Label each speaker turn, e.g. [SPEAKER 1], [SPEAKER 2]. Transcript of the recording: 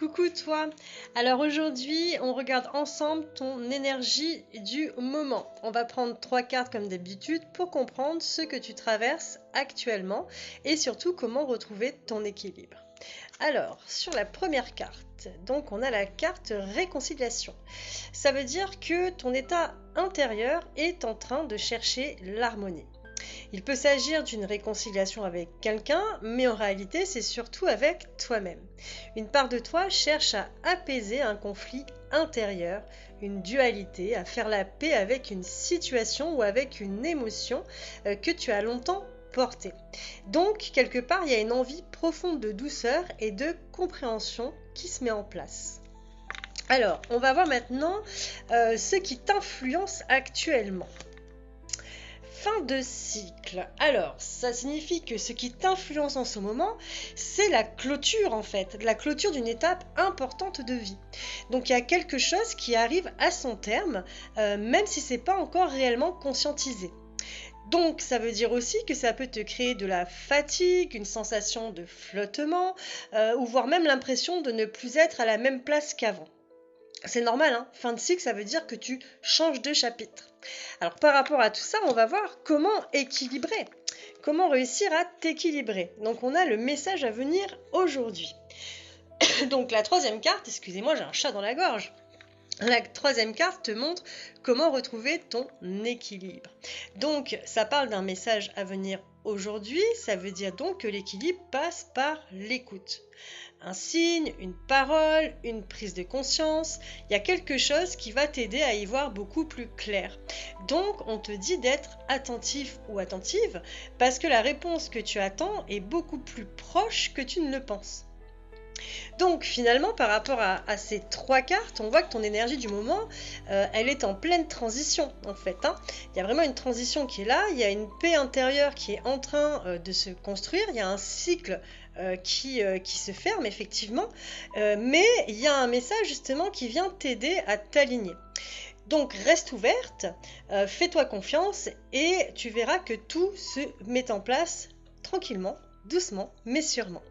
[SPEAKER 1] Coucou toi. Alors aujourd'hui, on regarde ensemble ton énergie du moment. On va prendre 3 cartes comme d'habitude pour comprendre ce que tu traverses actuellement et surtout comment retrouver ton équilibre. Alors, sur la première carte, donc on a la carte réconciliation. Ça veut dire que ton état intérieur est en train de chercher l'harmonie. Il peut s'agir d'une réconciliation avec quelqu'un, mais en réalité, c'est surtout avec toi-même. Une part de toi cherche à apaiser un conflit intérieur, une dualité, à faire la paix avec une situation ou avec une émotion que tu as longtemps portée. Donc, quelque part, il y a une envie profonde de douceur et de compréhension qui se met en place. Alors, on va voir maintenant ce qui t'influence actuellement. Fin de cycle. Alors, ça signifie que ce qui t'influence en ce moment, c'est la clôture en fait, la clôture d'une étape importante de vie. Donc il y a quelque chose qui arrive à son terme, même si c'est pas encore réellement conscientisé. Donc ça veut dire aussi que ça peut te créer de la fatigue, une sensation de flottement, ou voire même l'impression de ne plus être à la même place qu'avant. C'est normal, hein. Fin de cycle, ça veut dire que tu changes de chapitre. Alors par rapport à tout ça, on va voir comment équilibrer, comment réussir à t'équilibrer. Donc on a le message à venir aujourd'hui. Donc la troisième carte, excusez-moi, j'ai un chat dans la gorge. La troisième carte te montre comment retrouver ton équilibre. Donc ça parle d'un message à venir aujourd'hui, ça veut dire donc que l'équilibre passe par l'écoute. Un signe, une parole, une prise de conscience, il y a quelque chose qui va t'aider à y voir beaucoup plus clair. Donc on te dit d'être attentif ou attentive parce que la réponse que tu attends est beaucoup plus proche que tu ne le penses. Donc finalement par rapport à ces 3 cartes, on voit que ton énergie du moment, elle est en pleine transition en fait. Il y a vraiment une transition qui est là, il y a une paix intérieure qui est en train de se construire, il y a un cycle qui se ferme effectivement, mais il y a un message justement qui vient t'aider à t'aligner. Donc reste ouverte, fais-toi confiance et tu verras que tout se met en place tranquillement, doucement, mais sûrement.